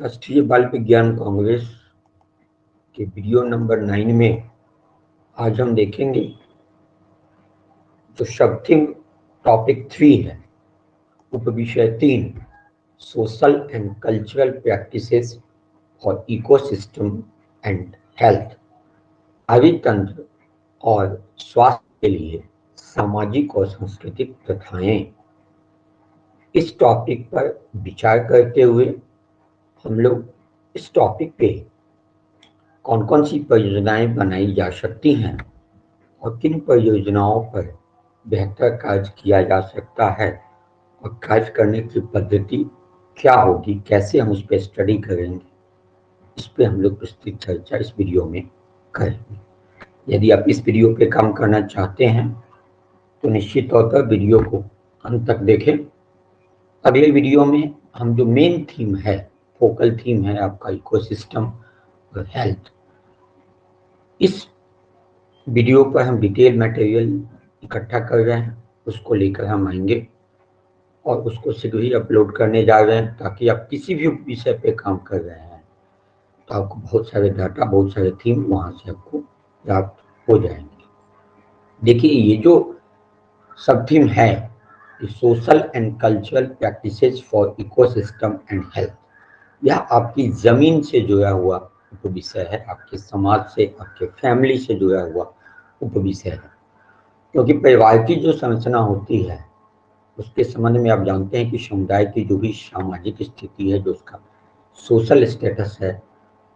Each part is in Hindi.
राष्ट्रीय बाल विज्ञान कांग्रेस के वीडियो नंबर 9 में आज हम देखेंगे जो सब थीम टॉपिक 3 है, उपविषय 3, social and cultural practices for ecosystem and health, भावी तंत्र और स्वास्थ्य के लिए सामाजिक और सांस्कृतिक प्रथाएं। इस टॉपिक पर विचार करते हुए हम लोग इस टॉपिक पे कौन कौन सी परियोजनाएं बनाई जा सकती हैं और किन परियोजनाओं पर बेहतर कार्य किया जा सकता है और कार्य करने की पद्धति क्या होगी, कैसे हम उस पर स्टडी करेंगे, इस पे हम लोग विस्तृत चर्चा इस वीडियो में करेंगे। यदि आप इस वीडियो पे काम करना चाहते हैं तो निश्चित तौर पर वीडियो को अंत तक देखें। अगले वीडियो में हम जो मेन थीम है, फोकल थीम है आपका इकोसिस्टम और हेल्थ, इस वीडियो पर हम डिटेल मटेरियल इकट्ठा कर रहे हैं, उसको लेकर हम आएंगे और उसको शीघ्र ही अपलोड करने जा रहे हैं, ताकि आप किसी भी विषय पे काम कर रहे हैं तो आपको बहुत सारे डाटा, बहुत सारे थीम वहाँ से आपको प्राप्त हो जाएंगे। देखिए, ये जो सब थीम है, social and cultural practices for ecosystem and health, यह आपकी जमीन से जुड़ा हुआ उपविषय है, आपके समाज से, आपके फैमिली से जुड़ा हुआ उपविषय है। क्योंकि परिवार की जो संरचना होती है उसके संबंध में आप जानते हैं कि समुदाय की जो भी सामाजिक स्थिति है, जो उसका सोशल स्टेटस है,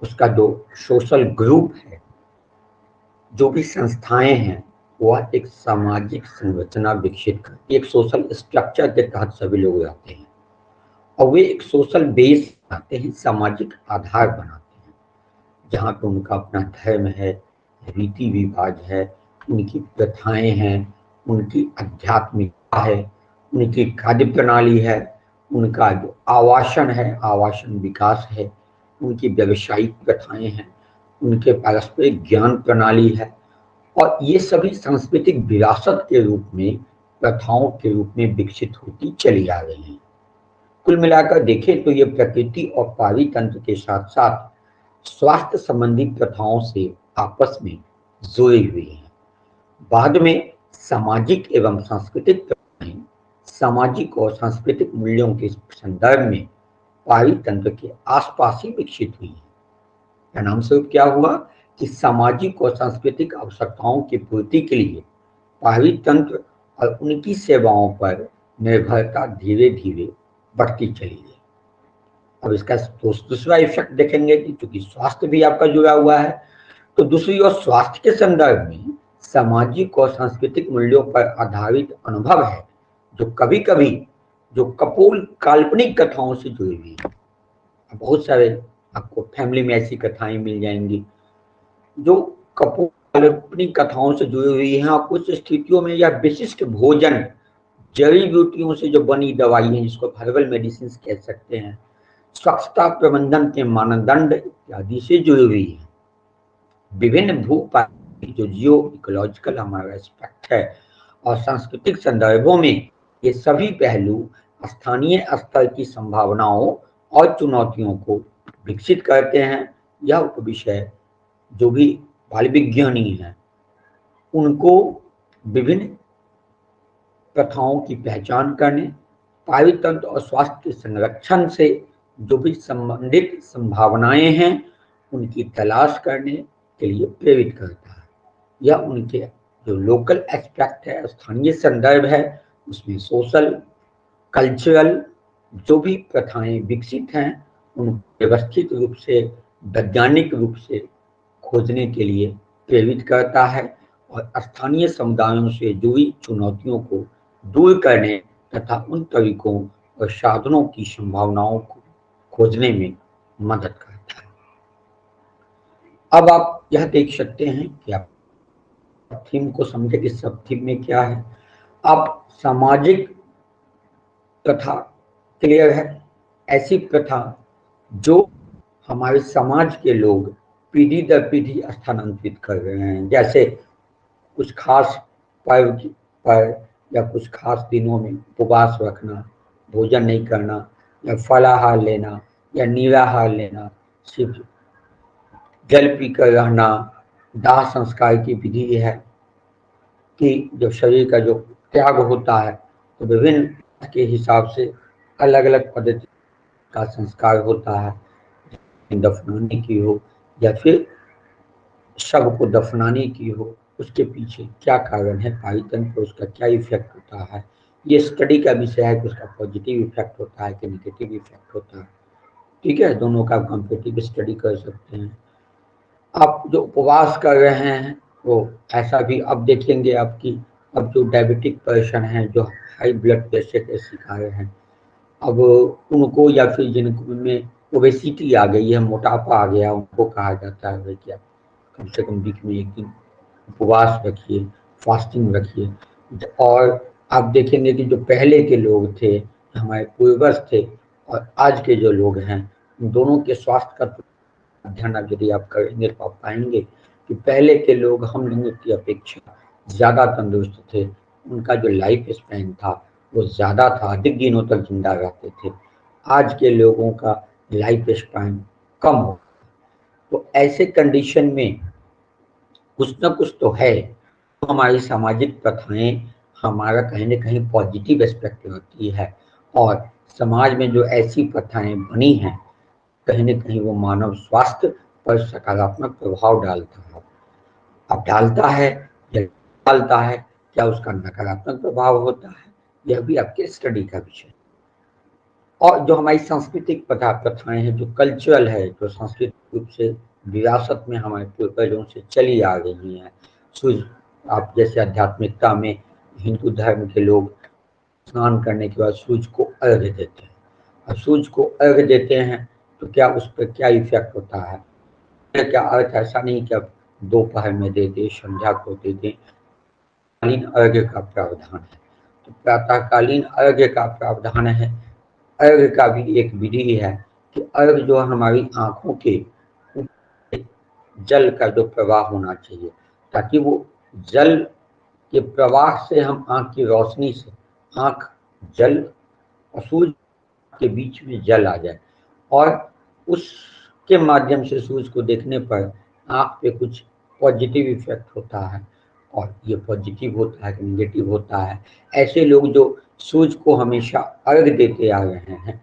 उसका जो सोशल ग्रुप है, जो भी संस्थाएं हैं, वह एक सामाजिक संरचना विकसित करती है। एक सोशल स्ट्रक्चर के तहत सभी लोग रहते हैं और वे एक सोशल बेस बनाते हैं, सामाजिक आधार बनाते हैं, जहाँ पे उनका अपना धर्म है, रीति रिवाज है, उनकी प्रथाएं हैं, उनकी आध्यात्मिकता है, उनकी खाद्य प्रणाली है, उनका जो आवासन है, आवासन विकास है, उनकी व्यावसायिक प्रथाएं हैं, उनके पारस्परिक ज्ञान प्रणाली है, और ये सभी सांस्कृतिक विरासत के रूप में, प्रथाओं के रूप में विकसित होती चली आ रही हैं। कुल मिलाकर देखें तो ये प्रकृति और पारी तंत्र के साथ साथ स्वास्थ्य संबंधी प्रथाओं से आपस में जुड़ी हुई हैं। बाद में सामाजिक एवं सांस्कृतिक प्रथाएं सामाजिक और सांस्कृतिक मूल्यों के संदर्भ में पारी तंत्र के आसपास ही विकसित हुई है। परिणाम स्वरूप क्या हुआ कि सामाजिक और सांस्कृतिक आवश्यकताओं की पूर्ति के लिए पारी तंत्र और उनकी सेवाओं पर निर्भरता धीरे धीरे बढ़ती चली गई। अब इसका दूसरा इफेक्ट देखेंगे कि चूंकि स्वास्थ्य भी आपका जुड़ा हुआ है, तो दूसरी ओर स्वास्थ्य के संदर्भ में सामाजिक और सांस्कृतिक मूल्यों पर आधारित अनुभव है, जो कभी कभी जो कपोल काल्पनिक कथाओं से जुड़ी हुई है। बहुत सारे आपको फैमिली में ऐसी कथाएं मिल जाएंगी जो कपोल काल्पनिक कथाओं से जुड़ी हुई हैं, और कुछ स्थितियों में यह विशिष्ट भोजन, जड़ी बूटियों से जो बनी दवाई है, जिसको हर्बल मेडिसिन कह सकते हैं, स्वच्छता प्रबंधन के मानदंड इत्यादि से जुड़ी हुई है। विभिन्न भूपारिस्थितिक जो जियो इकोलॉजिकल हमारा एस्पेक्ट है और सांस्कृतिक संदर्भों में ये सभी पहलू स्थानीय स्तर की संभावनाओं और चुनौतियों को विकसित करते हैं। यह उपविषय जो भी बाल विज्ञानी हैं, उनको विभिन्न प्रथाओं की पहचान करने, पारी तंत्र और स्वास्थ्य के संरक्षण से जो भी संबंधित संभावनाएं हैं, उनकी तलाश करने के लिए प्रेरित करता है। यह उनके जो लोकल एस्पेक्ट है, स्थानीय संदर्भ है, उसमें सोशल, कल्चरल जो भी प्रथाएं विकसित हैं, उन व्यवस्थित रूप से, वैज्ञानिक रूप से खोजने के लिए प्रेरित करता है और स्थानीय समुदायों से जुड़ी चुनौतियों को दूर करने तथा उन तरीकों और साधनों की संभावनाओं को खोजने में मदद करता है। अब आप यह देख सकते हैं कि आप थीम को समझे कि सब थीम में क्या है। अब सामाजिक प्रथा क्लियर है, ऐसी प्रथा जो हमारे समाज के लोग पीढ़ी दर पीढ़ी स्थानांतरित कर रहे हैं, जैसे कुछ खास पर्व पर या कुछ खास दिनों में उपवास रखना, भोजन नहीं करना, या फलाहार लेना, या निराहार लेना, सिर्फ जल पीकर रहना, दाह संस्कार की विधि है कि जो शरीर का जो त्याग होता है तो विभिन्न के हिसाब से अलग अलग पद्धति का संस्कार होता है, दफनाने की हो या फिर शव को दफनाने की हो, उसके पीछे क्या कारण है, पाचन पर उसका क्या इफेक्ट होता है। ये स्टडी का विषय है कि उसका पॉजिटिव इफेक्ट होता है कि नेगेटिव इफेक्ट होता है। ठीक है, दोनों का कंपेटिटिव स्टडी कर सकते हैं। आप जो उपवास कर रहे हैं वो ऐसा भी अब देखेंगे आपकी, अब जो डायबिटिक पर्सन है, जो हाई ब्लड प्रेशर के शिकार हैं, अब उनको या फिर जिनमें ओबेसिटी आ गई है, मोटापा आ गया, उनको कहा जाता है कि आप कम से कम वीक में एक दिन उपवास रखिए, फास्टिंग रखिए। और आप देखेंगे कि जो पहले के लोग थे, हमारे पूर्वज थे, और आज के जो लोग हैं, दोनों के स्वास्थ्य का अध्ययन यदि आप करेंगे तो आप पाएंगे कि पहले के लोग हम लोगों की अपेक्षा ज़्यादा तंदुरुस्त थे, उनका जो लाइफ स्पैन था वो ज़्यादा था, अधिक दिनों तक जिंदा रहते थे। आज के लोगों का लाइफ स्पैन कम हो, तो ऐसे कंडीशन में कुछ ना कुछ तो है। तो हमारी सामाजिक प्रथाएं हमारा कहीं ना कहीं पॉजिटिव एस्पेक्ट होती है, और समाज में जो ऐसी प्रथाएं बनी हैं कहीं न कहीं वो मानव स्वास्थ्य पर सकारात्मक प्रभाव डालता है। अब डालता है या डालता है, क्या उसका नकारात्मक प्रभाव होता है, यह भी आपके स्टडी का विषय। और जो हमारी सांस्कृतिक प्रथाएं हैं, जो कल्चरल है, जो सांस्कृतिक रूप से विरासत में हमारे पूर्वजों से चली आ रही हैं। सूर्य, आप जैसे आध्यात्मिकता में हिंदू धर्म के लोग स्नान करने के बाद सूर्य को अर्घ्य देते हैं, और सूर्य को अर्घ्य देते हैं तो क्या उस पर क्या इफेक्ट होता है, क्या अर्थ ऐसा नहीं कि अब दोपहर में दे दे, संध्या को दे दे। कालीन अर्घ्य का प्रावधान है, तो प्रातःकालीन अर्घ्य का प्रावधान है। अर्घ्य का भी एक विधि है कि अर्घ्य जो हमारी आंखों के जल का जो प्रवाह होना चाहिए, ताकि वो जल के प्रवाह से हम आंख की रोशनी से, आंख जल और सूर्य के बीच में जल आ जाए, और उसके माध्यम से सूरज को देखने पर आँख पे कुछ पॉजिटिव इफेक्ट होता है। और ये पॉजिटिव होता है कि नेगेटिव होता है, ऐसे लोग जो सूरज को हमेशा अर्घ देते आ रहे हैं,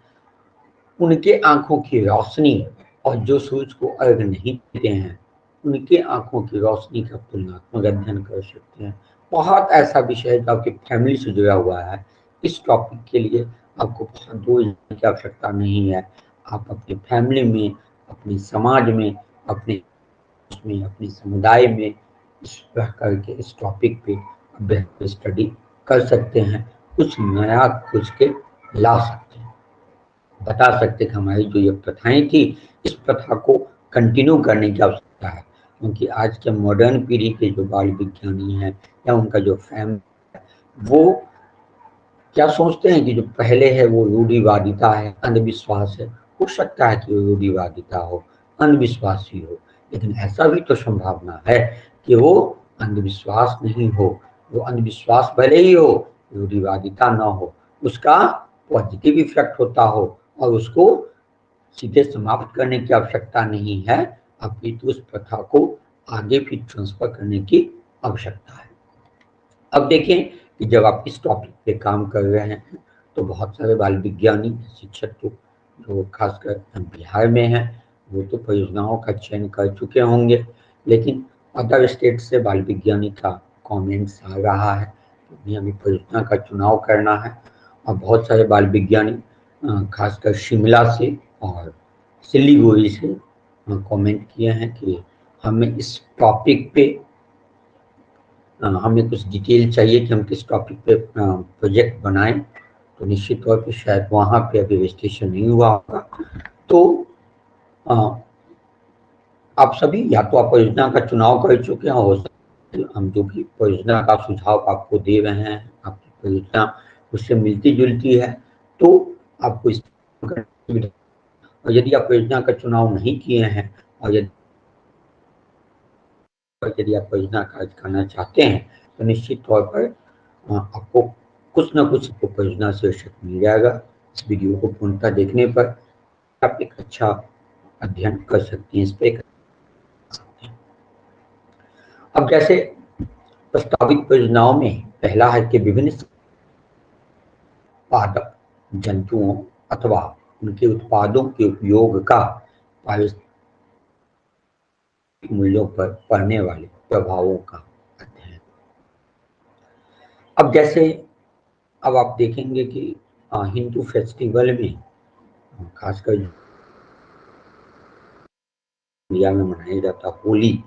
उनके आंखों की रोशनी और जो सूरज को अर्घ नहीं देते हैं, उनके आंखों की रोशनी का तुलनात्मक अध्ययन कर सकते हैं। बहुत ऐसा विषय है जो आपकी फैमिली से जुड़ा हुआ है। इस टॉपिक के लिए आपको बहुत दूर जाने की आवश्यकता नहीं है। आप अपनी फैमिली में, अपने समाज में, अपने उसमें, अपने समुदाय में इस प्रकार के इस टॉपिक पे बेहतर स्टडी कर सकते हैं, कुछ नया खोज के ला सकते हैं, बता सकते कि हमारी जो ये प्रथाएं थी, इस प्रथा को कंटिन्यू करने की आवश्यकता है। क्योंकि आज के मॉडर्न पीढ़ी के जो बाल विज्ञानी हैं या उनका जो फैम, वो क्या सोचते हैं कि जो पहले है वो रूढ़िवादिता है, अंधविश्वास है। हो सकता है कि वो रूढ़िवादिता हो, अंधविश्वास ही हो, लेकिन ऐसा भी तो संभावना है कि वो अंधविश्वास नहीं हो, वो अंधविश्वास भले ही हो, रूढ़िवादिता ना हो, उसका पॉजिटिव इफेक्ट होता हो, और उसको सीधे समाप्त करने की आवश्यकता नहीं है, अपितु उस प्रथा को आगे भी ट्रांसफर करने की आवश्यकता है। अब देखें कि जब आप इस टॉपिक पे काम कर रहे हैं तो बहुत सारे बाल विज्ञानी शिक्षक तो जो खासकर बिहार में हैं, वो तो परियोजनाओं का चयन कर चुके होंगे, लेकिन अदर स्टेट से बाल विज्ञानी का कमेंट्स आ रहा है कि हमें परियोजना का चुनाव करना है। और बहुत सारे बाल विज्ञानी खासकर शिमला से और सिलीगुड़ी से कमेंट किए हैं कि हमें इस टॉपिक पे हमें कुछ डिटेल चाहिए कि हम किस टॉपिक पे प्रोजेक्ट बनाएं। तो निश्चित तौर पे शायद वहाँ पे अभी रजिस्ट्रेशन नहीं हुआ होगा। तो आप सभी या तो आप परियोजना का चुनाव कर चुके हैं, हो सकता है हम जो भी परियोजना का सुझाव आपको दे रहे हैं, आपकी परियोजना उससे मिलती जुलती है, तो आपको इस, और यदि आप परियोजना का चुनाव नहीं किए हैं और यदि आप परियोजना कार्य करना चाहते हैं तो निश्चित तौर पर आपको कुछ ना कुछ परियोजना से मिल जाएगा। इस वीडियो को पूर्णतः देखने पर आप एक अच्छा अध्ययन कर सकती हैं, इस पे अब जैसे प्रस्तावित परियोजनाओं में पहला है कि विभिन्न उत्पादक जंतुओं अथवा उनके उत्पादों के उपयोग का पारिस्थितिक मूल्यों पर पड़ने वाले प्रभावों का अध्ययन। अब जैसे अब आप देखेंगे कि हिंदू फेस्टिवल में खासकर इंडिया में मनाया जाता होली,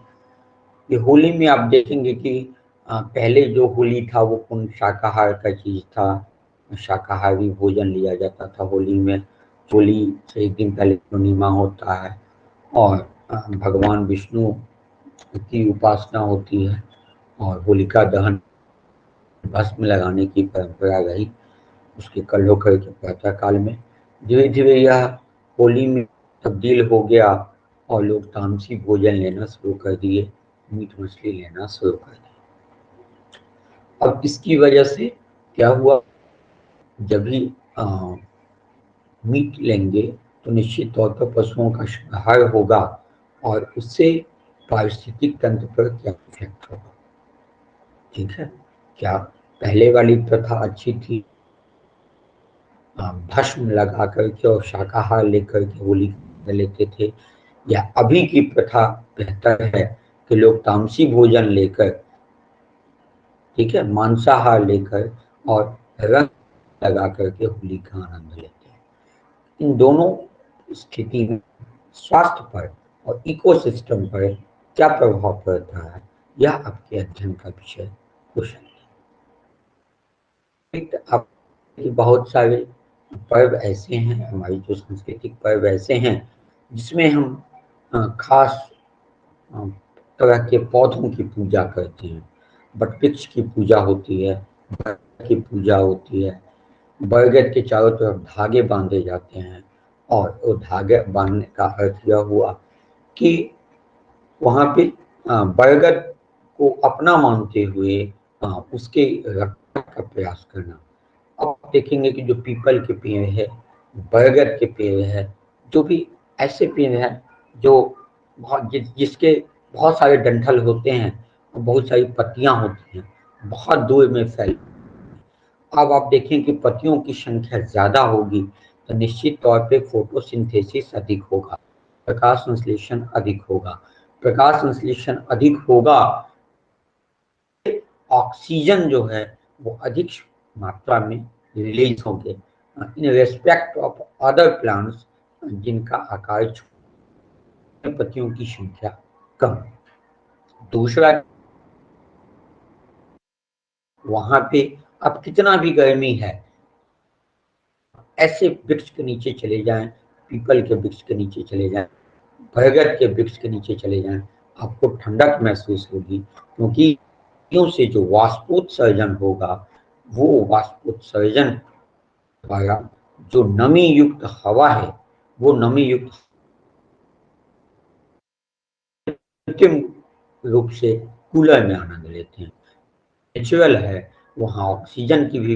ये होली में आप देखेंगे कि पहले जो होली था वो पूर्ण शाकाहार का चीज था, शाकाहारी भोजन लिया जाता था होली में। होली से एक दिन पहले पूर्णिमा होता है और भगवान विष्णु की उपासना होती है और होलिका दहन भस्म लगाने की परंपरा रही उसके कल होकर के प्रातः काल में। धीरे धीरे यह होली में तब्दील हो गया और लोग तामसी भोजन लेना शुरू कर दिए, मीट मछली लेना शुरू कर दिए। अब इसकी वजह से क्या हुआ, जब भी मीट लेंगे तो निश्चित तौर पर पशुओं का शाकाहार होगा और उससे पारिस्थितिक तंत्र पर क्या इफेक्ट होगा। ठीक है, क्या पहले वाली प्रथा अच्छी थी, भस्म लगा करके और शाकाहार लेकर के होली लेते थे, या अभी की प्रथा बेहतर है कि लोग तामसी भोजन लेकर, ठीक है, मांसाहार लेकर और रंग लगा करके होली का आनंद लेते हैं। इन दोनों स्थिति में स्वास्थ्य पर और इकोसिस्टम पर क्या प्रभाव पड़ता है, यह आपके अध्ययन का विषय हो सकता है। आप बहुत सारे पर्व ऐसे हैं, हमारी जो सांस्कृतिक पर्व ऐसे हैं जिसमें हम खास तरह के पौधों की पूजा करते हैं। वटवृक्ष की पूजा होती है, बरगद की पूजा होती है, बरगद के चारों तरफ धागे बांधे जाते हैं और वो धागे बांधने का अर्थ यह हुआ कि वहाँ पे बरगद को अपना मानते हुए उसके रक्षा का प्रयास करना। अब आप देखेंगे कि जो पीपल के पेड़ है, बरगद के पेड़ है, जो भी ऐसे पेड़ है जो बहुत जिसके बहुत सारे डंठल होते हैं और बहुत सारी पत्तियां होती हैं, बहुत दूर में फैल। अब आप देखें कि पत्तियों की संख्या ज्यादा होगी तो निश्चित तौर पे फोटोसिंथेसिस अधिक होगा, प्रकाश संश्लेषण अधिक होगा। प्रकाश संश्लेषण अधिक होगा, ऑक्सीजन जो है वो अधिक मात्रा में रिलीज होंगे in respect of other plants जिनका आकार छोटा, पत्तियों की संख्या कम। दूसरा, वहां पे अब कितना भी गर्मी है, ऐसे वृक्ष के नीचे चले जाएं, पीपल के वृक्ष के नीचे चले जाएं, बरगद के वृक्ष के नीचे चले जाएं, आपको ठंडक महसूस होगी, क्योंकि से जो वाष्पोत्सर्जन होगा वो वाष्पोत्सर्जन द्वारा जो नमी युक्त हवा है वो नमी युक्त कृत्रिम रूप से कूलर में आनंद लेते हैं। नेचुरल है, वहाँ ऑक्सीजन की भी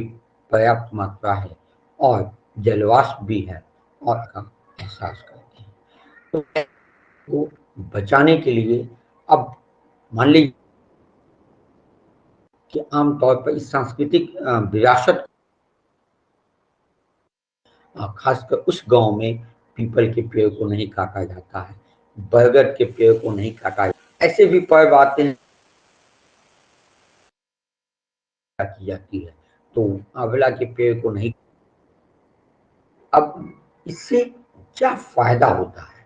पर्याप्त मात्रा है और जलवाष्प भी है और का एहसास करते हैं। तो को बचाने के लिए अब मान लीजिए कि आमतौर पर इस सांस्कृतिक विरासत खासकर उस गांव में पीपल के पेड़ को नहीं काटा जाता है, बरगद के पेड़ को नहीं काटा जाता, ऐसे भी पर्व आते हैं की जाती है तो आंवला के पेड़ को नहीं। अब इससे क्या फायदा होता है,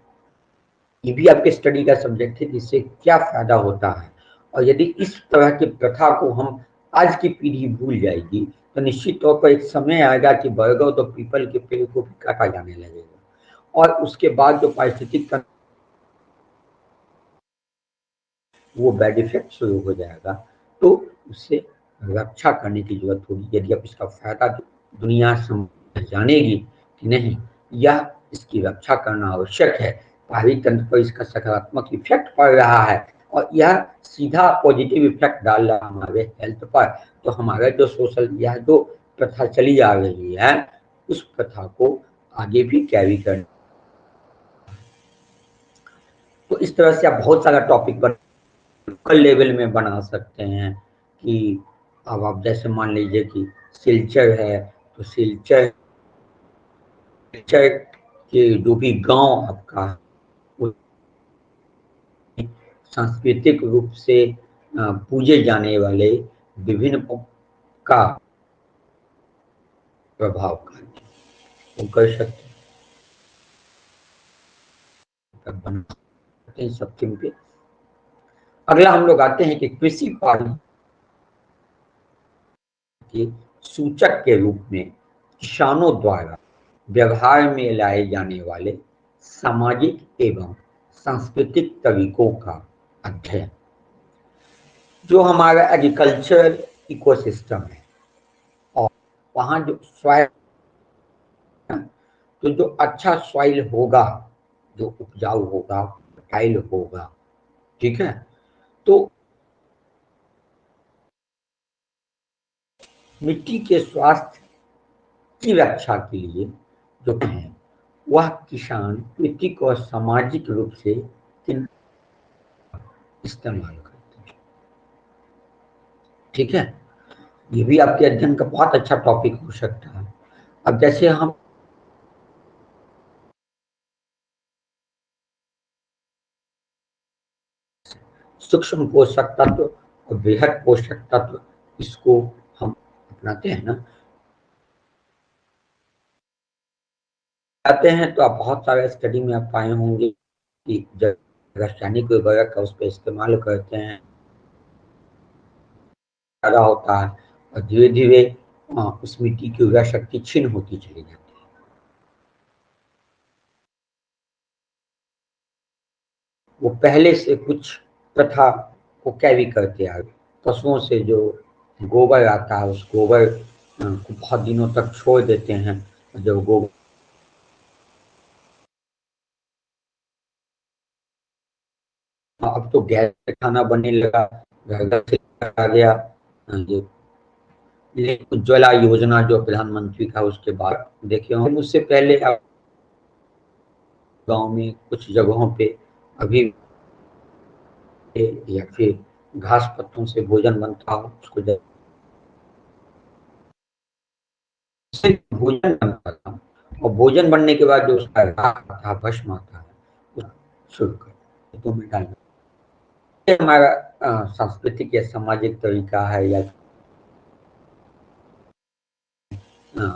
ये भी आपके स्टडी का सब्जेक्ट है, इससे क्या फायदा होता है। और यदि इस तरह की प्रथा को हम आज की पीढ़ी भूल जाएगी तो निश्चित तौर पर एक समय आएगा कि बरगद और पीपल के पेड़ को भी काटा जाने लगेगा और उसके बाद जो पारिस्थितिक वो बैड इफेक्ट शुरू हो जाएगा। तो उससे रक्षा करने की जरूरत होगी। यदि आप इसका फायदा दुनिया समझ जानेगी कि नहीं, यह इसकी रक्षा करना आवश्यक है, पानी तंत्र पर इसका सकारात्मक इफेक्ट पड़ रहा है और यह सीधा पॉजिटिव इफेक्ट डाल रहा है हमारे हेल्थ पर, तो हमारा जो सोशल यह जो प्रथा चली आ रही है उस प्रथा को आगे भी कैरी करना तो इस तरह से आप बहुत सारा टॉपिक लोकल लेवल में बना सकते हैं कि अब आप जैसे मान लीजिए कि सिलचर है, तो सिलचर के जो भी गांव आपका सांस्कृतिक रूप से पूजे जाने वाले विभिन्न का प्रभाव का वो कर सकते हैं, बना सकते हैं सब टीम पे। अगला हम लोग आते हैं कि कृषि पालन के सूचक के रूप में किसानों द्वारा व्यवहार में लाए जाने वाले सामाजिक एवं सांस्कृतिक तरीकों का अध्ययन। जो हमारा एग्रीकल्चर इकोसिस्टम है और वहाँ जो सॉइल, तो जो अच्छा सॉइल होगा, जो उपजाऊ होगा, फर्टाइल होगा, ठीक है, तो मिट्टी के स्वास्थ्य की रक्षा के लिए जो है वह किसान मिट्टी को सामाजिक रूप से इस्तेमाल करते हैं। ठीक है, ये भी आपके अध्ययन का बहुत अच्छा टॉपिक हो सकता है। अब जैसे हम सूक्ष्म पोषक तत्व और बृहद पोषक तत्व इसको हम अपनाते हैं ना, आते हैं, तो आप बहुत सारे स्टडी में आप पाए होंगे कि जब रासायनिक उर्वरक का उस पर इस्तेमाल करते हैं ज्यादा होता है और धीरे धीरे उस मिट्टी की उर्वरा शक्ति क्षीण होती चली जाती है। वो पहले से कुछ प्रथा को कैरी करते आ गए। पशुओं से जो गोबर आता है उस गोबर को बहुत दिनों तक छोड़ देते हैं, जब गोबर अब तो गैस से खाना बनने लगा, घर घर से आ गया ये उज्ज्वला योजना जो प्रधानमंत्री का, उसके बाद देखे होंगे उससे पहले आप गांव में कुछ जगहों पे अभी या फिर घास पत्तों से भोजन बनता हो, उसको जब भोजन बनता था और भोजन बनने के बाद जो उसका राख आता है, भस्म आता है, उसको शुरू कर तो में डालना। ये हमारा सांस्कृतिक या सामाजिक तरीका है, या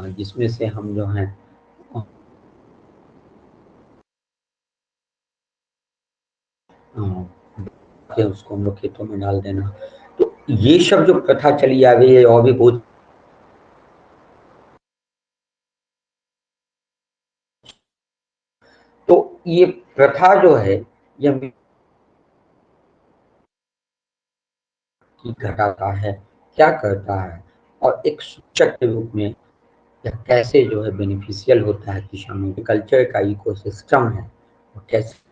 जिसमें से हम जो है उसको हम लोग खेतों में डाल देना। तो ये सब जो प्रथा चली आ गई है और भी बहुत, तो ये प्रथा जो है ये घटाता है, क्या करता है, और एक सूचक के रूप में या कैसे जो है बेनिफिशियल होता है किसानों के कल्चर का इकोसिस्टम है, वो कैसे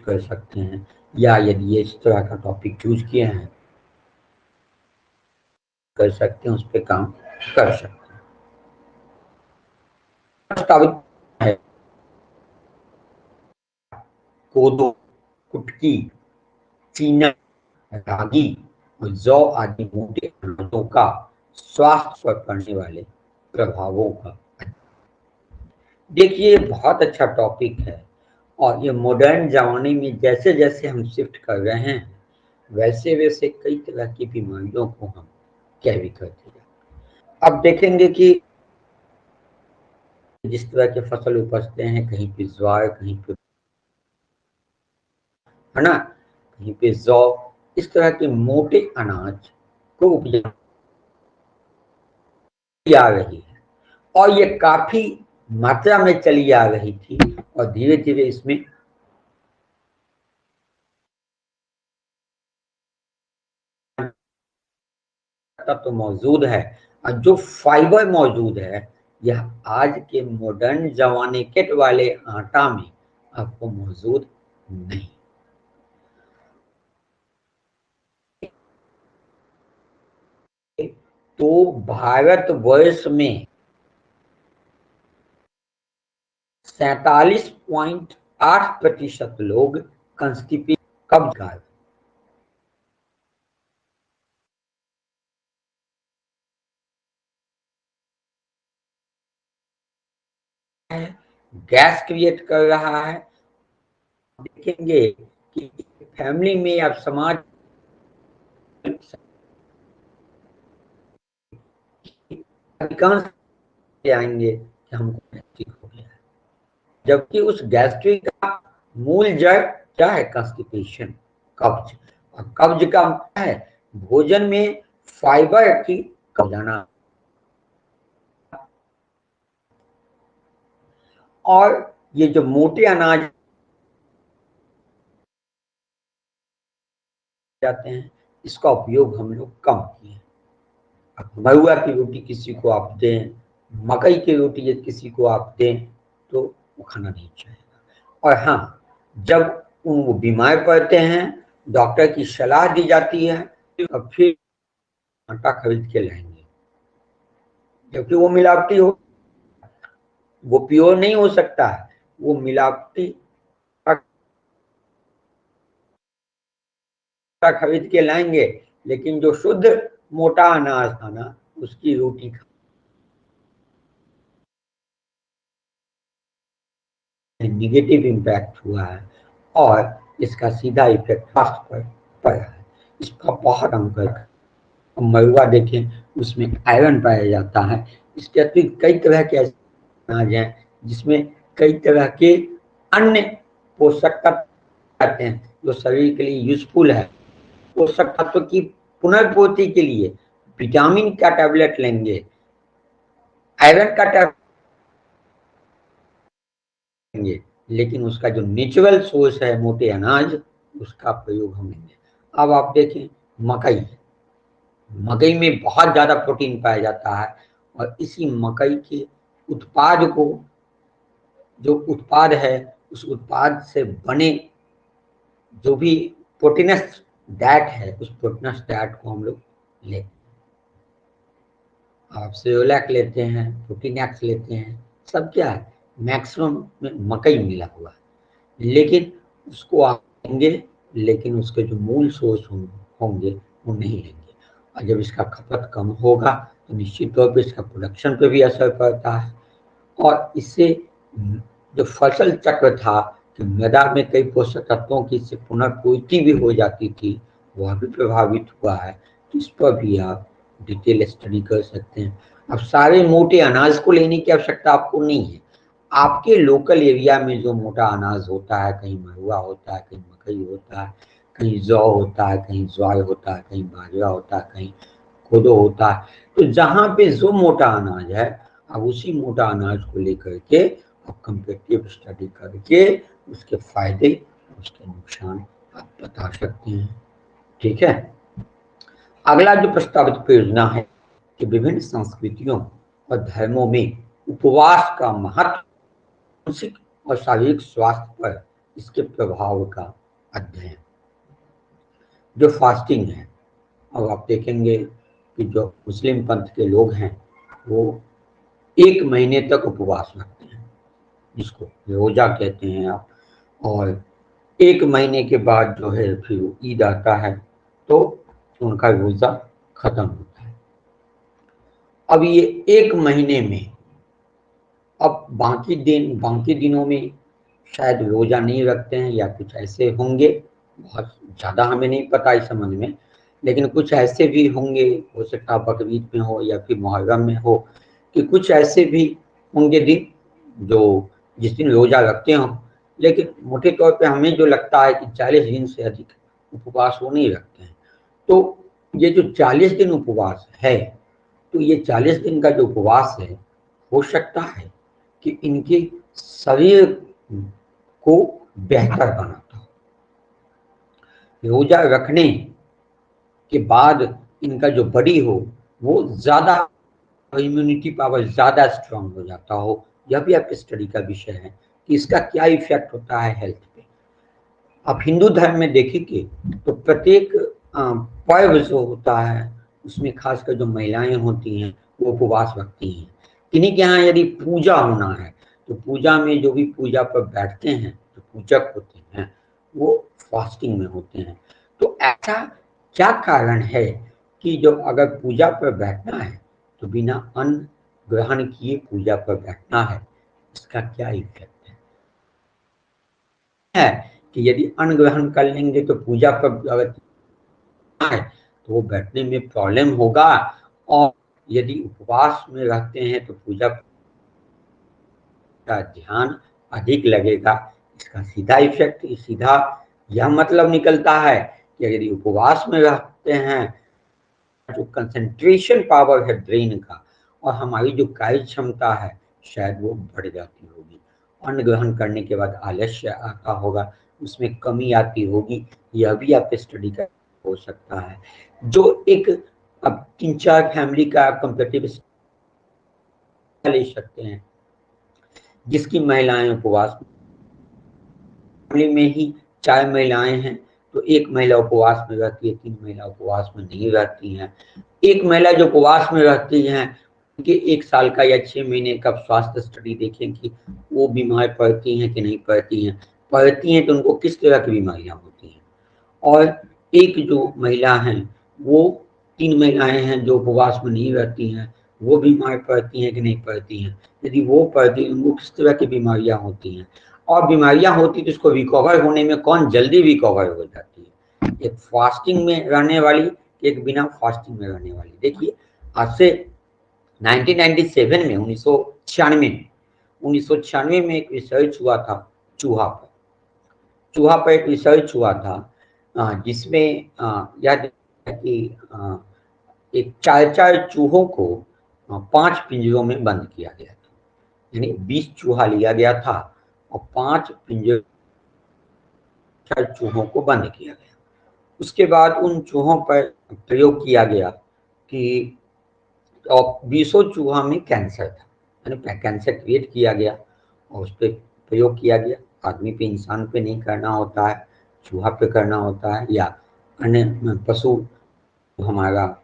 कर सकते हैं, या यदि ये इस तरह का टॉपिक चूज किए हैं कर सकते हैं, उस पर काम कर सकते हैं। प्रस्तावित है कोदो, कुटकी, चीना, रागी और जौ आदि मोटे अनाजों का स्वास्थ्य पर पड़ने वाले प्रभावों का। देखिए बहुत अच्छा टॉपिक है और ये मॉडर्न जमाने में जैसे जैसे हम शिफ्ट कर रहे हैं वैसे वैसे कई तरह की बीमारियों को हम कैरी करते हैं। अब देखेंगे कि जिस तरह के फसल उपजते हैं, कहीं पे ज्वार, कहीं पे है ना, कहीं पे जौ, इस तरह के मोटे अनाज को उपजा आ रही है और ये काफी मात्रा में चली आ रही थी और धीरे धीरे इसमें तो मौजूद है और जो फाइबर मौजूद है यह आज के मॉडर्न जमाने किट वाले आटा में आपको मौजूद नहीं। तो भारत वर्ष में 47.8% लोग कंस्टिपेशन कब्ज का है, गैस क्रिएट कर रहा है। देखेंगे कि फैमिली में या समाज अधिकांश आएंगे कि हमको गैस्ट्रिक हो गया है, जबकि उस गैस्ट्रिक का मूल जड़ क्या है? कंस्टिपेशन, कब्ज। और कब्ज का है भोजन में फाइबर की कम जाना। और ये जो मोटे अनाज जाते हैं, इसका उपयोग हम लोग कम किए। अब महुआ की रोटी किसी को आप दें, मकई की रोटी किसी को आप दें, तो वो खाना नहीं चाहेगा। और हाँ, जब वो बीमार पड़ते हैं, डॉक्टर की सलाह दी जाती है, तो फिर आटा खरीद के लाएंगे, जबकि वो मिलावटी हो, वो प्योर नहीं हो सकता है, वो मिलावटी आटा खरीद के लाएंगे। लेकिन जो शुद्ध मोटा अनाज था ना, उसकी रोटी निगेटिव इम्पैक्ट हुआ है और इसका सीधा इफेक्ट स्वास्थ्य पर पड़ा है। इसका बहुत अंतर। मरुआ देखें, उसमें आयरन पाया जाता है। इसके अतिरिक्त कई तरह के ऐसे अनाज हैं जिसमें कई तरह के अन्य पोषक तत्व आते हैं जो शरीर के लिए यूजफुल है। पोषक तत्व की पुनर्पूर्ति के लिए विटामिन का टैबलेट लेंगे, आयरन का टैबलेट लेंगे, लेकिन उसका जो नेचुरल सोर्स है मोटे अनाज, उसका प्रयोग हम लेंगे। अब आप देखें मकई, मकई में बहुत ज्यादा प्रोटीन पाया जाता है और इसी मकई के उत्पाद को, जो उत्पाद है, उस उत्पाद से बने जो भी प्रोटीनस डाइट है, उस प्रोटीनस डाइट को हम लोग लेते हैं। आप सेरेलैक लेते हैं, प्रोटीनैक्स लेते हैं, सब क्या है? मैक्सिमम में मकई मिला हुआ है। लेकिन उसको आप लेंगे, लेकिन उसके जो मूल सोर्स होंगे वो नहीं लेंगे। और जब इसका खपत कम होगा तो निश्चित तौर पे इसका प्रोडक्शन पे भी असर पड़ता है। और इससे जो फसल चक्र था कि मृदा में कई पोषक तत्वों की इससे पुनर्पूर्ति भी हो जाती थी, वह भी प्रभावित हुआ है। तो इस पर भी आप डिटेल स्टडी कर सकते हैं। अब सारे मोटे अनाज को लेने की आवश्यकता आपको नहीं है। आपके लोकल एरिया में जो मोटा अनाज होता है, कहीं महुआ होता है, कहीं मकई होता है, कहीं जौ होता है, कहीं ज्वार होता है, कहीं बाजरा होता है, कहीं कोदो होता है, तो जहाँ पे जो मोटा अनाज है, अब उसी मोटा अनाज को लेकर के आप कंपेटिटिव स्टडी करके उसके फायदे, उसके नुकसान आप बता सकते हैं। ठीक है। अगला जो प्रस्तावित परियोजना है कि विभिन्न संस्कृतियों और धर्मों में उपवास का महत्व, मानसिक और शारीरिक स्वास्थ्य पर इसके प्रभाव का अध्ययन। जो फास्टिंग है, अब आप देखेंगे कि जो मुस्लिम पंथ के लोग हैं वो 1 महीने तक उपवास रखते हैं, जिसको रोजा कहते हैं आप। और 1 महीने के बाद जो है फिर ईद आता है तो उनका रोजा खत्म होता है। अब ये 1 महीने में, अब बाकी दिनों में शायद रोजा नहीं रखते हैं या कुछ ऐसे होंगे, बहुत ज़्यादा हमें नहीं पता इस संबंध में, लेकिन कुछ ऐसे भी होंगे, हो सकता है बकरीद में हो या फिर मुहर्रम में हो, कि कुछ ऐसे भी होंगे दिन जो जिस दिन रोजा रखते हों। लेकिन मोटे तौर पे हमें जो लगता है कि 40 दिन से अधिक उपवास वो नहीं रखते हैं। तो ये जो 40 दिन उपवास है, तो ये 40 दिन का जो उपवास है, हो सकता है कि इनके शरीर को बेहतर बनाता हो। रोजा रखने के बाद इनका जो बॉडी हो वो ज्यादा, इम्यूनिटी पावर ज्यादा स्ट्रांग हो जाता हो। यह भी आपके स्टडी का विषय है कि इसका क्या इफेक्ट होता है हेल्थ पे। आप हिंदू धर्म में देखेंगे तो प्रत्येक पर्व जो होता है उसमें खासकर जो महिलाएं होती हैं वो उपवास रखती हैं। किन्हीं के यहाँ यदि पूजा होना है तो पूजा में जो भी पूजा पर बैठते हैं, जो पूजक होते हैं, वो फास्टिंग में होते हैं। तो ऐसा क्या कारण है कि जो अगर पूजा पर बैठना है तो बिना अन्न ग्रहण किए पूजा पर बैठना है, इसका क्या इफेक्ट है कि यदि अन्न ग्रहण कर लेंगे तो पूजा पर अगर है तो वो बैठने में प्रॉब्लम होगा, और यदि उपवास में रहते हैं तो पूजा का ध्यान अधिक लगेगा। इसका सीधा इफेक्ट, सीधा यह मतलब निकलता है कि यदि उपवास में रहते हैं, जो कंसंट्रेशन पावर है ब्रेन का और हमारी जो कार्य क्षमता है शायद वो बढ़ जाती होगी। अन्न ग्रहण करने के बाद आलस्य आता होगा, उसमें कमी आती होगी, यह भी आप स्टडी कर हो सकता है। जो एक अब 3-4 फैमिली का कंपेरेटिव ले सकते हैं, जिसकी महिलाएं उपवास फैमिली में ही 4 महिलाएं हैं, तो एक महिला उपवास में रहती है, 3 महिला उपवास में नहीं रहती हैं। एक महिला जो उपवास में रहती हैं, उनके 1 साल का या 6 महीने का स्वास्थ्य स्टडी देखें कि वो बीमार पड़ती हैं कि नहीं पड़ती हैं। पड़ती हैं तो उनको किस तरह की बीमारियां होती हैं। और एक जो महिला हैं, वो 3 महिलाएं हैं जो उपवास में नहीं रहती हैं, वो बीमार पड़ती हैं कि नहीं पड़ती हैं। यदि वो पड़ती हैं, उनको किस तरह की बीमारियां होती हैं, और बीमारियां होती तो इसको रिकवर होने में कौन जल्दी रिकवर हो जाती है, एक फास्टिंग में रहने वाली, एक बिना फास्टिंग में रहने वाली। देखिए आज से 1997 में 1996 में एक रिसर्च हुआ था चूहा पर एक रिसर्च हुआ था, जिसमें यह देखा कि एक 4 चूहों को 5 पिंजरों में बंद किया गया था। यानी 20 चूहा लिया गया था और 5 पिंजर चूहों को बंद किया गया। उसके बाद उन चूहों पर प्रयोग किया गया कि 20 चूहा में कैंसर था, यानी कैंसर क्रिएट किया गया और उस पर प्रयोग किया गया। आदमी पे, इंसान पे नहीं करना होता है, चूहा पे करना होता है, या अन्य पशु हमारा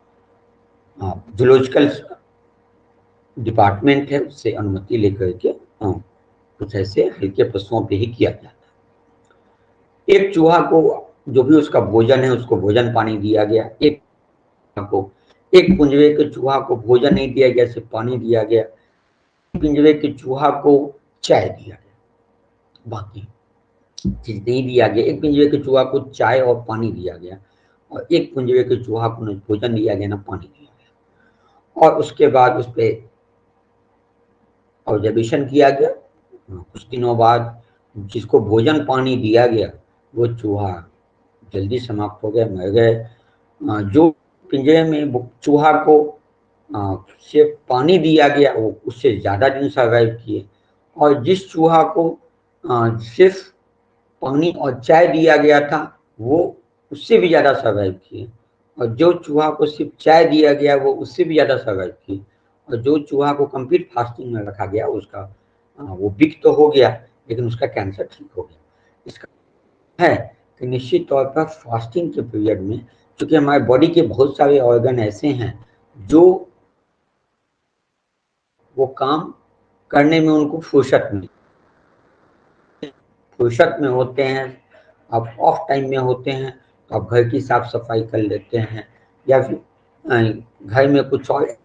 जूलॉजिकल डिपार्टमेंट है उससे अनुमति लेकर के कुछ ऐसे हल्के पशुओं पे ही किया जाता है। एक चूहा को जो भी उसका भोजन है उसको भोजन पानी दिया गया, एक पिंजरे के चूहा को भोजन नहीं दिया गया, सिर्फ पानी दिया गया। पिंजरे के चूहा को चाय दिया गया, बाकी चीज नहीं दिया गया। एक पिंजरे के चूहा को चाय और पानी दिया गया और एक पिंजरे के चूहा को न भोजन दिया गया ना पानी दिया गया। और उसके बाद उस पर ऑब्जर्वेशन किया गया। कुछ दिनों बाद जिसको भोजन पानी दिया गया वो चूहा जल्दी समाप्त हो गया, मर गए। जो पिंजरे में चूहा को सिर्फ पानी दिया गया वो उससे ज़्यादा दिन सर्वाइव किए, और जिस चूहा को सिर्फ पानी और चाय दिया गया था वो उससे भी ज़्यादा सर्वाइव किए, और जो चूहा को सिर्फ चाय दिया गया वो उससे भी ज़्यादा सर्वाइव किए, और जो चूहा को कंप्लीट फास्टिंग में रखा गया उसका वो वीक तो हो गया लेकिन उसका कैंसर ठीक हो गया। इसका है कि निश्चित तौर पर फास्टिंग के पीरियड में, क्योंकि हमारे बॉडी के बहुत सारे ऑर्गन ऐसे हैं जो वो काम करने में उनको फुर्सत में होते हैं। आप ऑफ टाइम में होते हैं तो आप घर की साफ सफाई कर लेते हैं, या फिर घर में कुछ और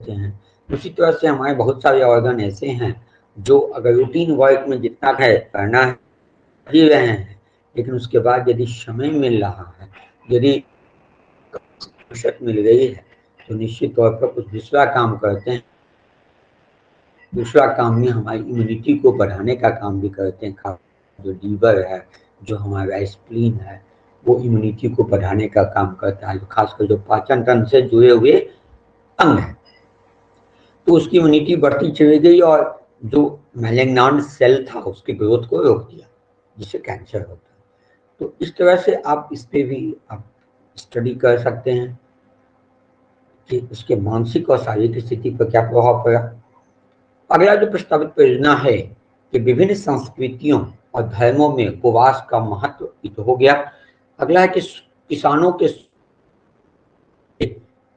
हैं। उसी तरह से हमारे बहुत सारे ऑर्गन ऐसे हैं जो अगर रूटीन वर्क में जितना है करना है कर रहे हैं, लेकिन उसके बाद यदि समय मिल रहा है, यदि फुर्सत मिल गई है, तो निश्चित तौर पर कुछ दूसरा काम करते हैं। दूसरा काम में हमारी इम्यूनिटी को बढ़ाने का काम भी करते हैं। खास जो लीवर है, जो हमारा स्प्लीन है, वो इम्यूनिटी को बढ़ाने का काम करता है। खासकर जो पाचन तंत्र से जुड़े हुए अंग है, तो उसकी इम्यूनिटी बढ़ती चली गई और जो मैलिग्नेंट सेल था उसकी ग्रोथ को रोक दिया, जिससे कैंसर होता है। तो इस तरह से आप इस पे भी आप स्टडी कर सकते हैं कि उसके मानसिक और शारीरिक स्थिति पर क्या प्रभाव पड़ा। अगला जो प्रस्तावित परियोजना है कि विभिन्न संस्कृतियों और धर्मों में उपवास का महत्व हो गया। अगला है कि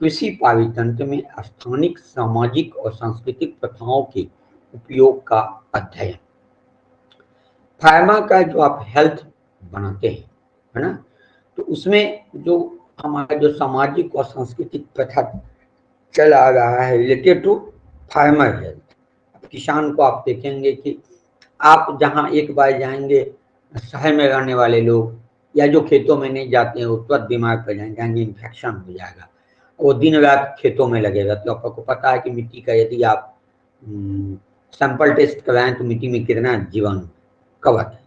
कृषि पारितंत्र में स्थानिक सामाजिक और सांस्कृतिक प्रथाओं के उपयोग का अध्ययन। फार्मा का जो आप हेल्थ बनाते हैं, है ना, तो उसमें जो हमारा जो सामाजिक और सांस्कृतिक प्रथा चला आ रहा है रिलेटेड टू फार्मर हेल्थ। किसान को आप देखेंगे कि आप जहाँ एक बार जाएंगे शहर में रहने वाले लोग या जो खेतों में नहीं जाते हैं वो तुरंत बीमार पड़ जाएंगे, इन्फेक्शन हो जाएगा, वो दिन रात खेतों में लगेगा। तो आपको पता है कि मिट्टी का यदि आप सैंपल टेस्ट कराएं तो मिट्टी में कितना जीवाणु कवक है,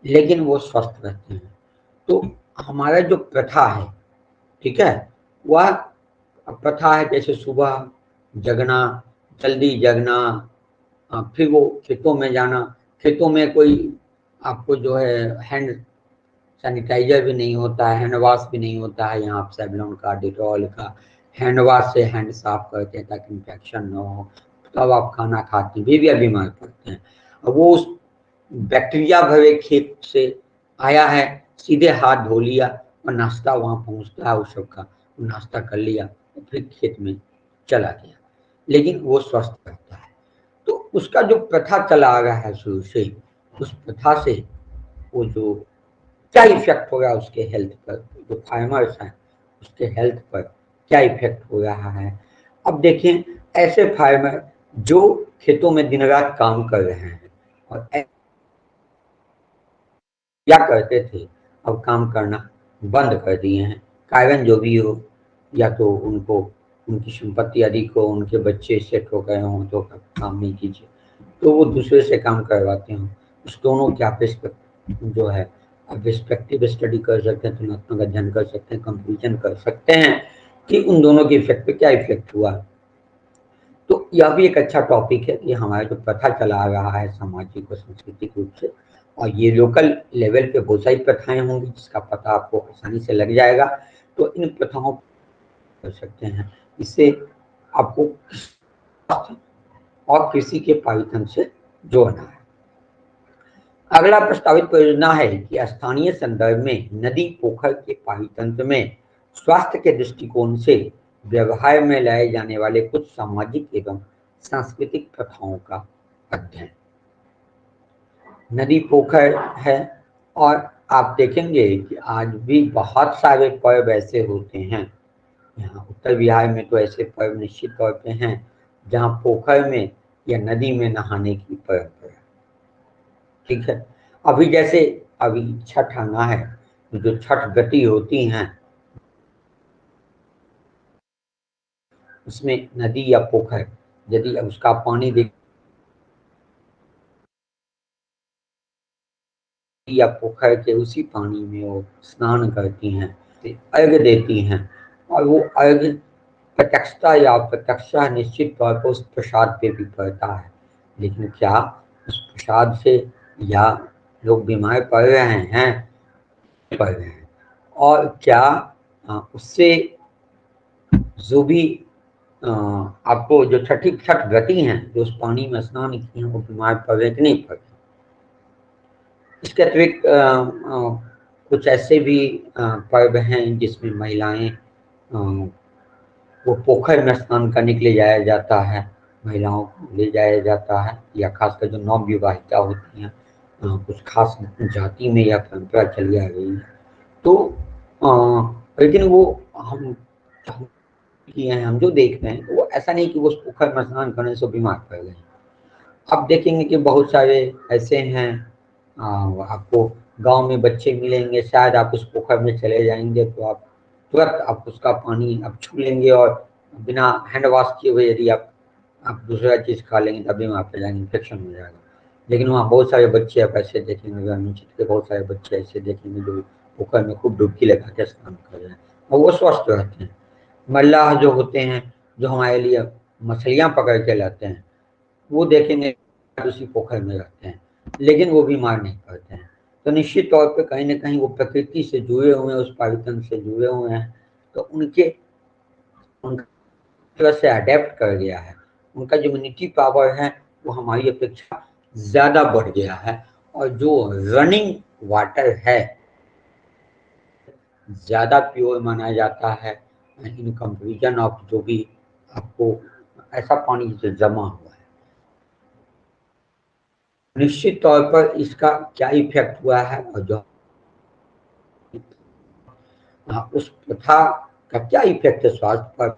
लेकिन वो स्वस्थ रहते हैं। तो हमारा जो प्रथा है, ठीक है, वह प्रथा है जैसे सुबह जगना, जल्दी जगना, फिर वो खेतों में जाना। खेतों में कोई आपको जो है हैंड सैनिटाइजर भी नहीं होता है, हैंड वॉश भी नहीं होता है, यहाँ आप सेवलॉन का, डिटॉल का हैंड वॉश से हैंड साफ करते हैं ताकि इन्फेक्शन न हो। तब आप खाना खाते हैं भी बीमार पड़ते हैं। अब वो उस बैक्टीरिया भरे खेत से आया है, सीधे हाथ धो लिया और नाश्ता वहाँ पहुँचता है उस सबका, नाश्ता कर लिया और फिर खेत में चला गया, लेकिन वो स्वस्थ रहता है। तो उसका जो प्रथा चला आ रहा है शुरू से, उस प्रथा से वो जो क्या इफेक्ट हो रहा है उसके हेल्थ पर, जो फार्मर्स हैं उसके हेल्थ पर क्या इफेक्ट हो रहा है। अब देखिए, ऐसे फार्मर जो खेतों में दिन रात काम कर रहे हैं और क्या करते थे, अब काम करना बंद कर दिए हैं, कारण जो भी हो, या तो उनको उनकी संपत्ति अधिक हो, उनके बच्चे सेट हो गए हों तो काम नहीं कीजिए, तो वो दूसरे से काम करवाते हों। उस दोनों के आप जो है आप रिस्पेक्टिव स्टडी कर सकते हैं, तुलनात्मक अध्ययन कर सकते हैं, कंपेरिजन कर सकते हैं कि उन दोनों के इफेक्ट पे क्या इफेक्ट हुआ। तो यह भी एक अच्छा टॉपिक है कि हमारा जो प्रथा चला आ रहा है सामाजिक और सांस्कृतिक रूप से, और ये लोकल लेवल पे बहुत सारी प्रथाएं होंगी जिसका पता आपको आसानी से लग जाएगा। तो इन प्रथाओं कर सकते हैं, इससे आपको और कृषि के पारितंत्र से जोड़ना है। अगला प्रस्तावित परियोजना है कि स्थानीय संदर्भ में नदी पोखर के पारितंत्र में स्वास्थ्य के दृष्टिकोण से व्यवहार में लाए जाने वाले कुछ सामाजिक एवं सांस्कृतिक प्रथाओं का अध्ययन। नदी पोखर है और आप देखेंगे कि आज भी बहुत सारे पर्व ऐसे होते हैं, यहाँ उत्तर बिहार में तो ऐसे पर्व निश्चित तौर पे हैं जहाँ पोखर में या नदी में नहाने की परंपरा, ठीक है। अभी जैसे अभी छठ आना है, जो छठ गति होती हैं उसमें नदी या पोखर यदि उसका पानी देख या पोखर के उसी पानी में वो स्नान करती हैं, अर्घ देती हैं, और वो अर्घ प्रत्यक्षता या अप्रत्यक्षता निश्चित तौर पर उस प्रसाद पे भी पड़ता है, लेकिन क्या उस प्रसाद से या लोग बीमार पड़ रहे हैं और क्या उससे जो भी आपको जो छठ गति हैं जो उस पानी में स्नान की हैं वो बीमार पड़ रहे कि नहीं पड़ रहे। इसके अतिरिक्त कुछ ऐसे भी पर्व हैं जिसमें महिलाएं वो पोखर में स्नान करने के लिए जाया जाता है, महिलाओं को ले जाया जाता है, या खासकर जो नव विवाहिता होती हैं, कुछ खास जाति में यह परंपरा चली आ रही है। तो लेकिन वो हम किए हैं, हम जो देख रहे हैं वो ऐसा नहीं कि वो उस पोखर में स्नान करने से बीमार पड़ गए। अब देखेंगे कि बहुत सारे ऐसे हैं, आपको गांव में बच्चे मिलेंगे, शायद आप उस पोखर में चले जाएंगे तो आप तुरंत आप उसका पानी आप छू लेंगे और बिना हैंड वॉश किए हुए यदि आप दूसरा चीज़ खा लेंगे तब बीमार पड़ जाएंगे, इन्फेक्शन हो जाएगा। लेकिन वहाँ बहुत सारे बच्चे आप ऐसे देखेंगे, ग्रामीण क्षेत्र के बहुत सारे बच्चे ऐसे देखेंगे जो पोखर में खूब डुबकी लगा के स्नान कर रहे हैं और वो स्वस्थ रहते हैं। मल्लाह जो होते हैं, जो हमारे लिए मछलियाँ पकड़ के लाते हैं, वो देखेंगे उसी पोखर में रहते हैं, लेकिन वो बीमार नहीं पड़ते हैं। तो निश्चित तौर पे कहीं ना कहीं वो प्रकृति से जुड़े हुए हैं, उस पारितंत्र से जुड़े हुए हैं, तो उनका तरह से अडेप्ट कर गया है, उनका जो इम्यूनिटी पावर है वो हमारी अपेक्षा ज़्यादा बढ़ गया है, और जो रनिंग वाटर है ज़्यादा प्योर माना जाता है, इन कंपेरिजन ऑफ जो भी आपको ऐसा पानी से जमा हुआ है, निश्चित तौर पर इसका क्या इफेक्ट हुआ है और जो उस प्रथा का क्या इफेक्ट है स्वास्थ्य पर,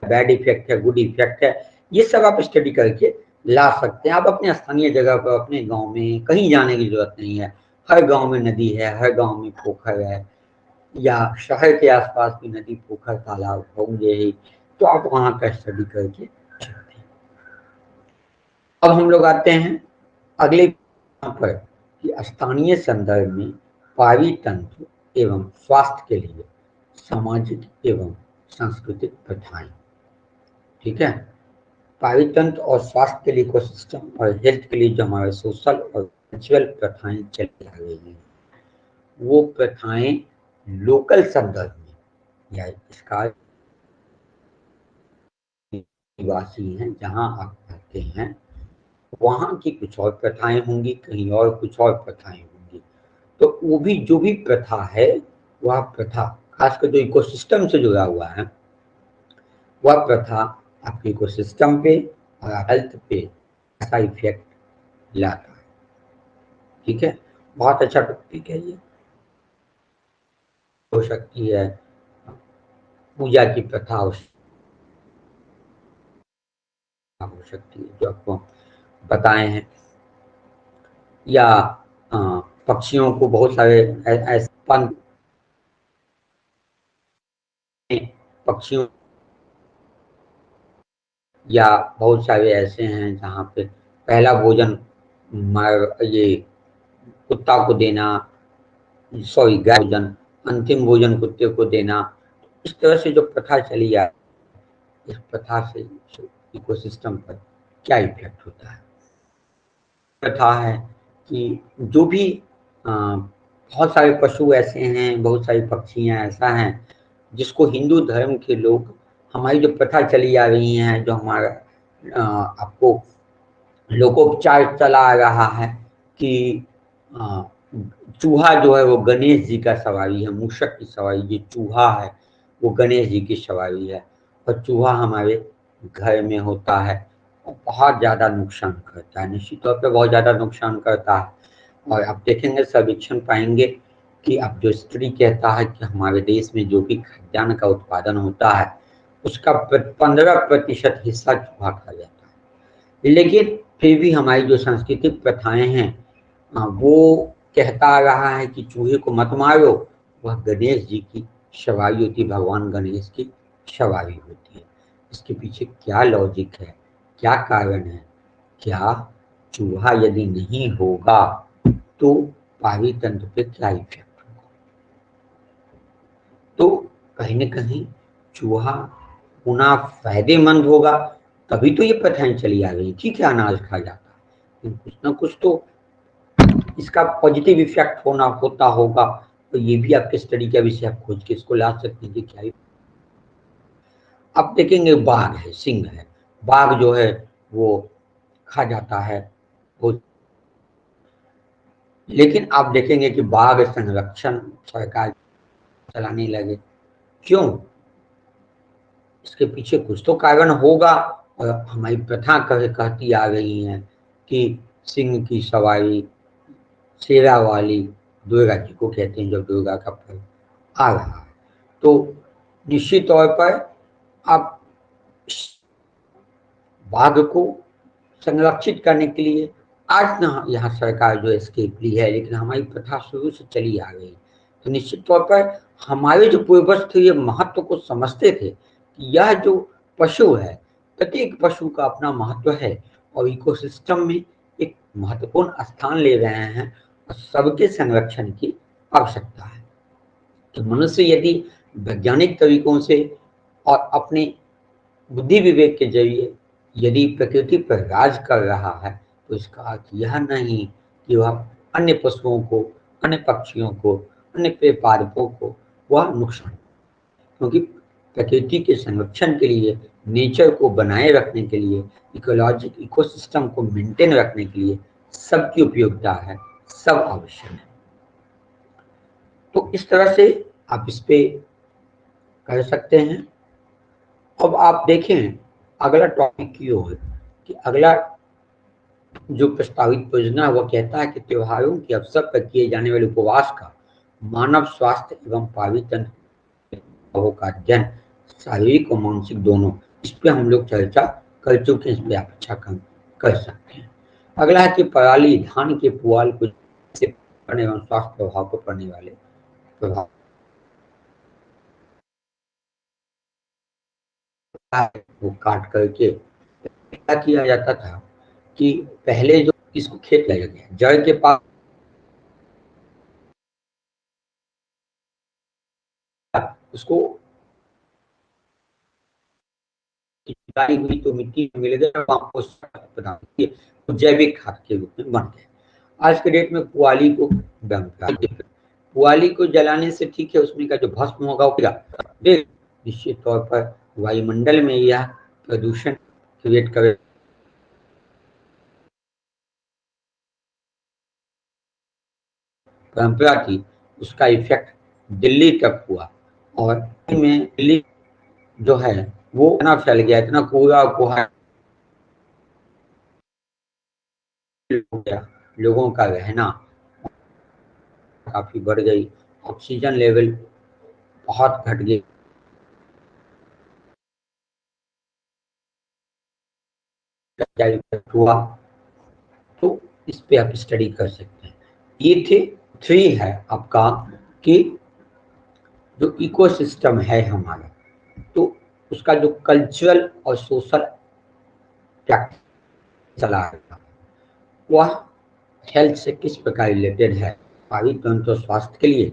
बैड इफेक्ट है, गुड इफेक्ट है, ये सब आप स्टडी करके ला सकते हैं। आप अपने स्थानीय जगह पर, अपने गांव में कहीं जाने की जरूरत नहीं है। हर गांव में नदी है, हर गांव में पोखर है, या शहर के आसपास भी नदी, पोखर, तालाब होंगे ही, तो आप वहां का स्टडी करके सकते हैं। अब हम लोग आते हैं अगले पर कि स्थानीय संदर्भ में पारी तंत्र एवं स्वास्थ्य के लिए सामाजिक एवं सांस्कृतिक प्रथाएं। ठीक है, पारी तंत्र और स्वास्थ्य के लिए इकोसिस्टम और हेल्थ के लिए जो हमारे सोशल और कल्चरल प्रथाएं चली आ रही हैं, वो प्रथाएं लोकल संदर्भ में या इसका निवासी हैं, जहां आप रहते हैं वहां की कुछ और प्रथाएं होंगी, कहीं और कुछ और प्रथाएं होंगी। तो वो भी जो भी प्रथा है, वह प्रथा खासकर जो इकोसिस्टम से जुड़ा हुआ है, वह प्रथा आपके इकोसिस्टम पे और हेल्थ पे ऐसा इफेक्ट लाता है। ठीक है, बहुत अच्छा टॉपिक है ये। हो सकती है पूजा की प्रथा हो सकती है जो आपको बताए हैं, या पक्षियों को बहुत सारे ऐसे पक्षियों, या बहुत सारे ऐसे हैं जहाँ पे पहला भोजन ये कुत्ता को देना, सॉरी गाय भोजन, अंतिम भोजन कुत्ते को देना। इस तरह से जो प्रथा चली आ, इस प्रथा से इकोसिस्टम पर क्या इफेक्ट होता है। प्रथा है कि जो भी बहुत सारे पशु ऐसे हैं, बहुत सारी पक्षियां ऐसा हैं जिसको हिंदू धर्म के लोग, हमारी जो प्रथा चली आ रही है, जो हमारा आपको लोकोपचार चला आ रहा है कि चूहा जो है वो गणेश जी का सवारी है, मूषक की सवारी, ये चूहा है वो गणेश जी की सवारी है, और चूहा हमारे घर में होता है और बहुत ज़्यादा नुकसान करता है, निश्चित तौर पे बहुत ज़्यादा नुकसान करता है। और आप देखेंगे, सर्वेक्षण पाएंगे कि अब जो स्टडी कहता है कि हमारे देश में जो भी खाद्यान्न का उत्पादन होता है उसका 15% हिस्सा चूहा खा जाता है। लेकिन फिर भी हमारी जो सांस्कृतिक प्रथाएं हैं, वो कहता आ रहा है कि चूहे को मत मारो, वह गणेश जी की सवारी होती है, भगवान गणेश की सवारी होती है। इसके पीछे क्या लॉजिक है, क्या कारण है? क्या चूहा यदि नहीं होगा तो पारी तंत्र पे क्या इफेक्ट होगा? तो कहीं न कहीं चूहा होना फायदेमंद होगा, तभी तो ये प्रथाएं चली आ रही। ठीक है, अनाज खा जाता है, लेकिन कुछ ना कुछ तो इसका पॉजिटिव इफेक्ट होता होगा। तो ये भी आपके स्टडी का विषय, आप खोज के इसको ला सकते हैं कि क्या। अब देखेंगे बाघ है, सिंह है, बाघ जो है वो खा जाता है वो, लेकिन आप देखेंगे कि बाघ संरक्षण सरकार चलाने लगे। क्यों? इसके पीछे कुछ तो कारण होगा। और हमारी प्रथा कहती आ रही है कि सिंह की सवारी शेरा वाली दुर्गा जी को कहते हैं, जब दुर्गा का पर्व आ रहा है, तो निश्चित तौर पर आप बाघ को संरक्षित करने के लिए आज ना यहाँ सरकार जो स्केप ली है, लेकिन हमारी प्रथा शुरू से चली आ रही। तो निश्चित तौर पर हमारे जो पूर्वज थे ये महत्व को समझते थे कि यह जो पशु है, प्रत्येक पशु का अपना महत्व है और इकोसिस्टम में एक महत्वपूर्ण स्थान ले रहे हैं और सबके संरक्षण की आवश्यकता है। तो मनुष्य यदि वैज्ञानिक तरीकों से और अपने बुद्धि विवेक के जरिए यदि प्रकृति पर राज कर रहा है, तो इसका अर्थ यह नहीं कि वह अन्य पशुओं को, अन्य पक्षियों को, अन्य पेड़ पादपों को वह नुकसान, क्योंकि प्रकृति के संरक्षण के लिए, नेचर को बनाए रखने के लिए, इकोलॉजिक इकोसिस्टम को मेंटेन रखने के लिए सबकी उपयोगिता है, सब आवश्यक है। तो इस तरह से आप इस पे कह सकते हैं। अब आप देखें अगला टॉपिक क्यों है कि अगला जो प्रस्तावित योजना है वह कहता है कि त्योहारों के अवसर पर किए जाने वाले उपवास का मानव स्वास्थ्य एवं पावित्र का अध्ययन शारीरिक और मानसिक दोनों, इस पे हम लोग चर्चा कर चुके हैं, इस पे आप अच्छा काम कर सकते हैं। अगला है कि पराली धान के पुआल को पड़ने एवं स्वास्थ्य प्रभाव को पड़ने वाले प्रभाव वो काट करके क्या किया जाता था कि पहले जो इसको खेत लगा गया जड़ के पास उसको जुताई हुई तो मिट्टी मिल गया, तो जैविक खाद के रूप में बन गए। आज के डेट में पुआली को जलाने से ठीक है, उसमें का जो भस्म होगा निश्चित तौर पर वायुमंडल में यह प्रदूषण क्रिएट करे। परंपरा थी उसका इफेक्ट दिल्ली तक हुआ और में दिल्ली जो है वो इतना फैल गया, इतना कूड़ा कुहा हो गया, लोगों का रहना काफी बढ़ गई, ऑक्सीजन लेवल बहुत घट गई, हुआ। तो इस पे आप स्टडी कर सकते हैं। ये थे 3 है आपका कि जो इकोसिस्टम है हमारा, तो उसका जो कल्चरल और सोशल चला है वह हेल्थ से किस प्रकार रिलेटेड है, पारित तंत्र और स्वास्थ्य के लिए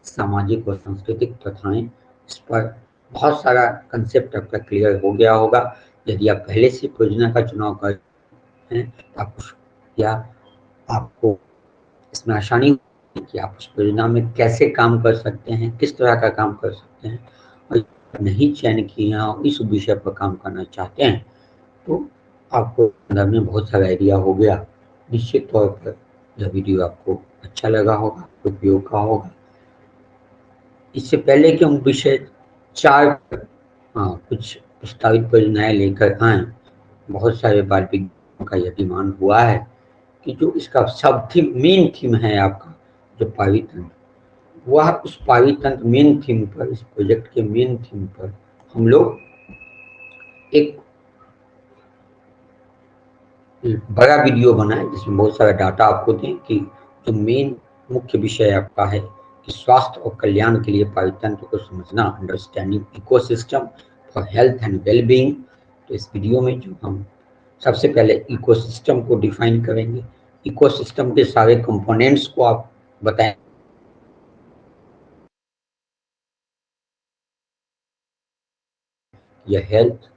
सामाजिक और सांस्कृतिक प्रथाएं, इस पर बहुत सारा कंसेप्ट आपका क्लियर हो गया होगा। यदि आप पहले से परियोजना का चुनाव कर हैं तो आप या आपको इसमें आसानी होगी कि आप उस परियोजना में कैसे काम कर सकते हैं, किस तरह का काम कर सकते हैं, और नहीं चयन किया इस विषय पर काम करना चाहते हैं तो आपको अंदर में बहुत सारा आइडिया हो गया। निश्चित तौर पर यह वीडियो आपको अच्छा लगा होगा, उपयोग का होगा। इससे पहले कि हम विषय 4 कुछ प्रस्तावित परियोजनाएं लेकर आए, बहुत सारे बाल विज्ञानों का यह डिमांड हुआ है कि जो इसका सब थीम मेन थीम है आपका जो पारितंत्र, वह उस पारितंत्र मेन थीम पर, इस प्रोजेक्ट के मेन थीम पर हम लोग एक बड़ा वीडियो बनाए जिसमें बहुत सारा डाटा आपको दें कि जो मेन मुख्य विषय आपका है कि स्वास्थ्य और कल्याण के लिए पारितंत्र को समझना, understanding ecosystem for health and wellbeing. तो इस वीडियो में जो हम सबसे पहले इकोसिस्टम को डिफाइन करेंगे, इकोसिस्टम के सारे कंपोनेंट्स को आप बताएं, यह हेल्थ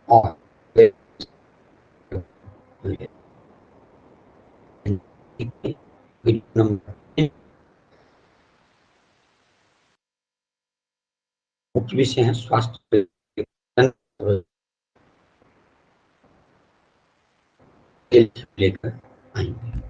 और मुख्य विषय है स्वास्थ्य लेकर आएंगे।